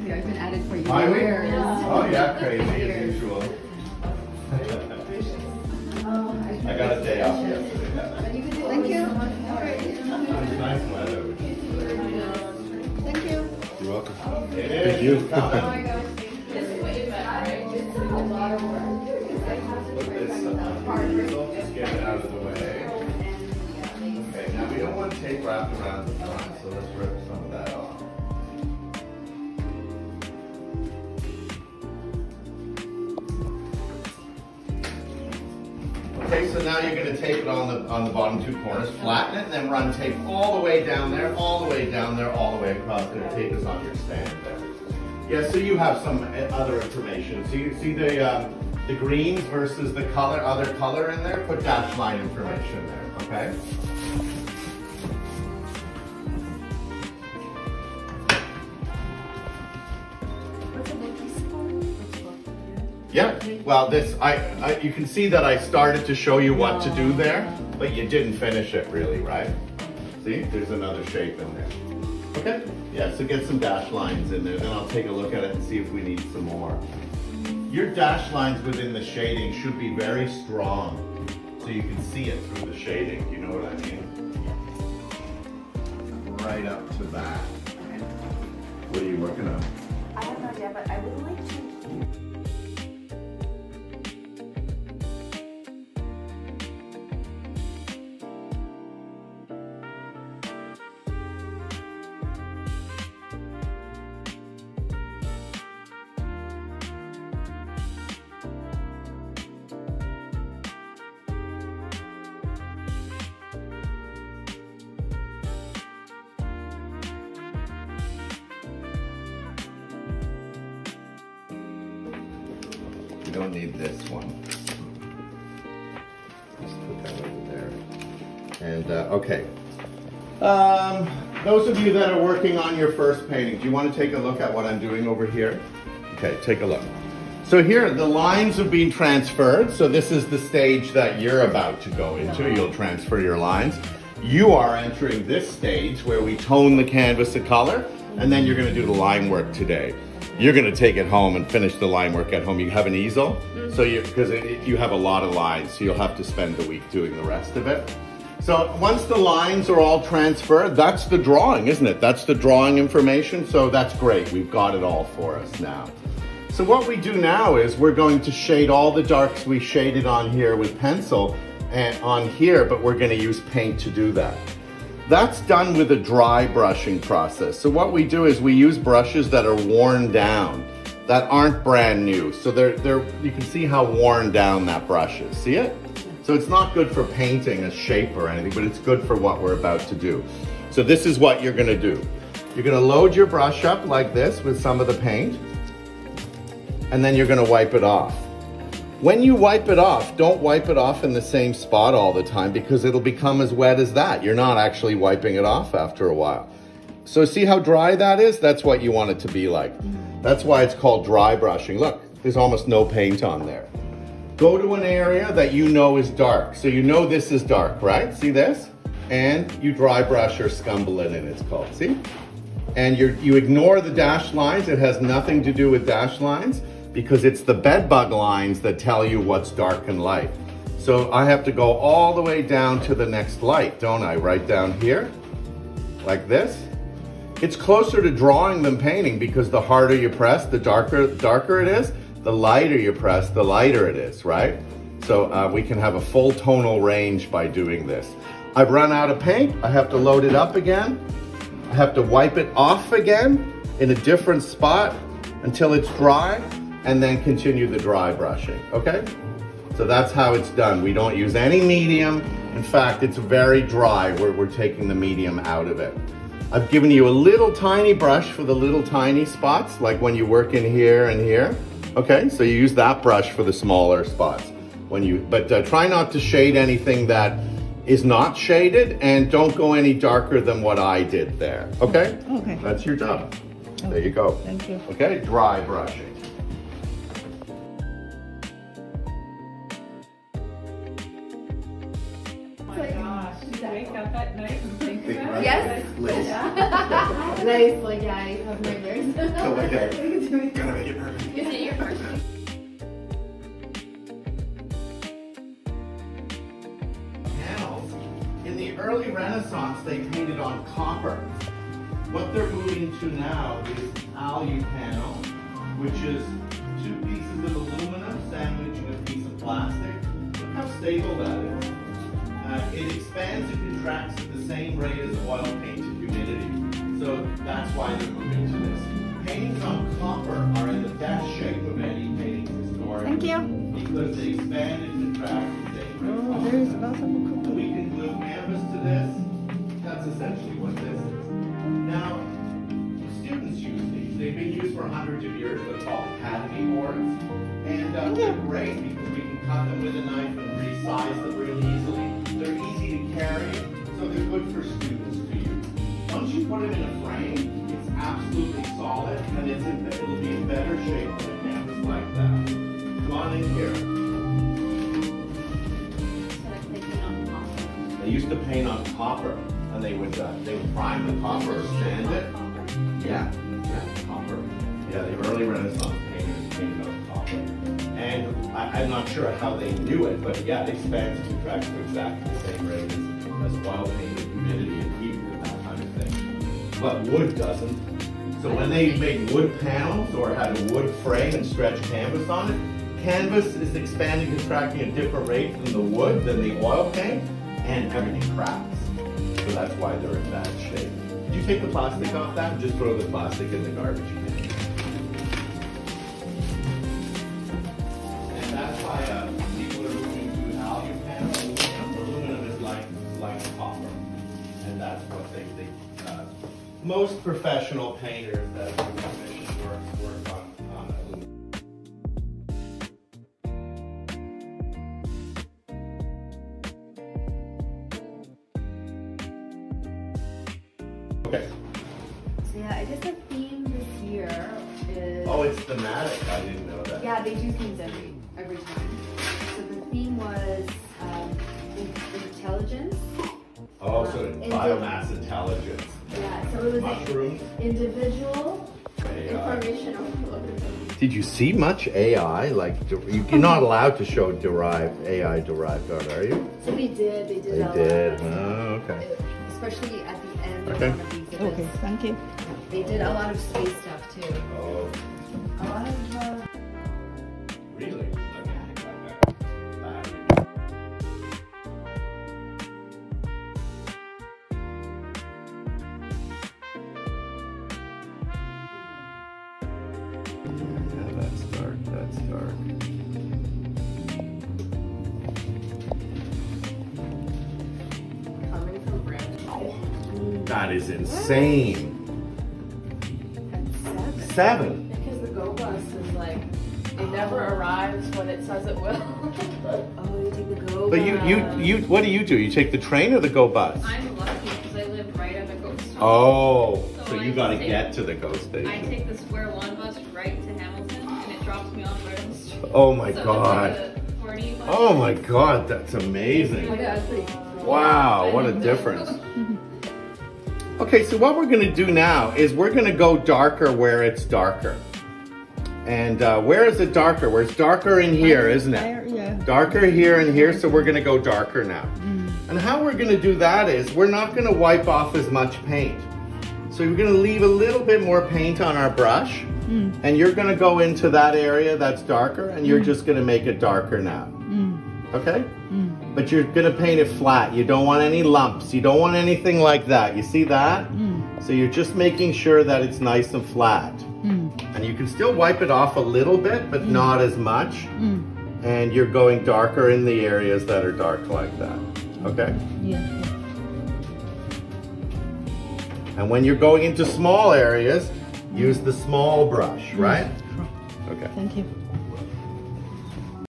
you. I've been at it for years. Oh yeah, crazy as usual. I got a day off yesterday. Thank you. It's nice weather. Thank you. You're welcome. It is. Thank you. Just get it out of the way. Okay, now we don't want tape wrapped around the front, so let's rip some of that off. Okay, so now you're going to tape it on the bottom two corners, flatten it, and then run tape all the way down there, all the way down there, all the way across. The tape is on your stand there. Yeah, so you have some other information. So you see the greens versus the color, other color in there. Put dash line information there. Okay. Yeah, well, you can see that I started to show you what to do there, but you didn't finish it really, right? See, there's another shape in there. Okay, yeah, so get some dash lines in there, then I'll take a look at it and see if we need some more. Your dash lines within the shading should be very strong, so you can see it through the shading, you know what I mean? Right up to that. What are you working on? I have no idea, but I would like to. You don't need this one. Just put that over there. And okay. Those of you that are working on your first painting, do you want to take a look at what I'm doing over here? Okay, take a look. So here, the lines have been transferred. So this is the stage that you're about to go into. You'll transfer your lines. You are entering this stage where we tone the canvas a color, and then you're going to do the line work today. You're going to take it home and finish the line work at home. You have an easel, so because you have a lot of lines, so you'll have to spend the week doing the rest of it. So once the lines are all transferred, that's the drawing, isn't it? That's the drawing information, so that's great. We've got it all for us now. So what we do now is we're going to shade all the darks we shaded on here with pencil and on here, but we're going to use paint to do that. That's done with a dry brushing process. So what we do is we use brushes that are worn down, that aren't brand new. So you can see how worn down that brush is. See it? So it's not good for painting a shape or anything, but it's good for what we're about to do. So this is what you're gonna do. You're gonna load your brush up like this with some of the paint, and then you're gonna wipe it off. When you wipe it off, don't wipe it off in the same spot all the time because it'll become as wet as that. You're not actually wiping it off after a while. So see how dry that is? That's what you want it to be like. That's why it's called dry brushing. Look, there's almost no paint on there. Go to an area that you know is dark. So you know this is dark, right? See this? And you dry brush or scumble it in, it's called, see? And you ignore the dashed lines. It has nothing to do with dashed lines, because it's the bed bug lines that tell you what's dark and light. So I have to go all the way down to the next light, don't I? Right down here, like this. It's closer to drawing than painting because the harder you press, the darker it is. The lighter you press, the lighter it is, right? So we can have a full tonal range by doing this. I've run out of paint. I have to load it up again. I have to wipe it off again in a different spot until it's dry, and then continue the dry brushing, okay? So that's how it's done. We don't use any medium. In fact, it's very dry where we're taking the medium out of it. I've given you a little tiny brush for the little tiny spots, like when you work in here and here. Okay, so you use that brush for the smaller spots. But try not to shade anything that is not shaded, and don't go any darker than what I did there, okay? Okay. That's your job. Okay. There you go. Thank you. Okay, dry brushing. Oh my gosh, did you wake up at night and think about it? Yes. Liz. Nice, like, yeah, you have nightmares. Oh my God. You can do it. Gotta make it perfect. Is it your first? Panels. In the early Renaissance, they painted on copper. What they're moving to now is alu panel, which is two pieces of aluminum sandwiching a piece of plastic. Look how stable that is. It expands and contracts at the same rate as oil paint and humidity. So that's why they're moving to this. Paintings on copper are in the best shape of any paintings historically. Thank you. Because they expand and contract at the same rate. Oh, there's lots of cookies. We can glue canvas to this. That's essentially what this is. Now, students use these. They've been used for hundreds of years. They're called academy boards. And they're great because we can cut them with a knife and resize them really easily. They're easy to carry, so they're good for students to use. Once you put it in a frame, it's absolutely solid and it'll be in better shape than a canvas like that. Come on in here. They used to paint on copper, and they would prime the copper or sand it. Yeah, copper. Yeah, the early Renaissance painters painted on copper. And I'm not sure how they knew it, but yeah, it expands and contracts to exactly the same rate as oil paint with humidity and heat and that kind of thing. But wood doesn't. So when they made wood panels or had a wood frame and stretched canvas on it, canvas is expanding and contracting at a different rate than the wood, than the oil paint, and everything cracks. So that's why they're in bad shape. Did you take the plastic off that and just throw the plastic in the garbage can? And that's why people are moving to alu panel. Aluminum is like copper. And that's what they most professional painters that do commission work on aluminum. Okay. So yeah, I guess the theme this year is... Oh, it's thematic. I didn't know that. Yeah, they do themes every time. So the theme was intelligence. Oh, so biomass intelligence. Yeah, so it was mushrooms. Individual AI. information overload. Did you see much AI? Like, you're not allowed to show AI derived art, are you? So they did. They They did. Oh, okay. Especially at the end of Okay. one of these events. Okay, thank you. They did a lot of space stuff too. Oh, A lot of really? Yeah, that's dark. That's dark. coming from branch. That is insane. That's 7. 7. Because the Go Bus is like, it never arrives when it says it will. Oh, you take the go. But you, what do? You take the train or the Go bus? I'm lucky because I live right at the ghost stop. Oh, so I you got to take- get to the Go I station. take the Square One bus right to Hamilton and it drops me off right on the street. Oh my So God. It's like a 40 bus. Oh my God, that's amazing. Yeah, that's pretty cool. Wow, what a difference. Okay, so what we're gonna do now is we're gonna go darker where it's darker. And where is it darker? Where it's darker in here, isn't There, it? yeah. Darker here and here, so we're gonna go darker now. And how we're gonna do that is we're not gonna wipe off as much paint. So we're gonna leave a little bit more paint on our brush, and you're gonna go into that area that's darker, and you're just gonna make it darker now. Okay? But you're gonna paint it flat. You don't want any lumps. You don't want anything like that. You see that? So you're just making sure that it's nice and flat. And you can still wipe it off a little bit, but not as much. And you're going darker in the areas that are dark like that. Okay? Yeah. And when you're going into small areas, use the small brush, right? Okay. Thank you.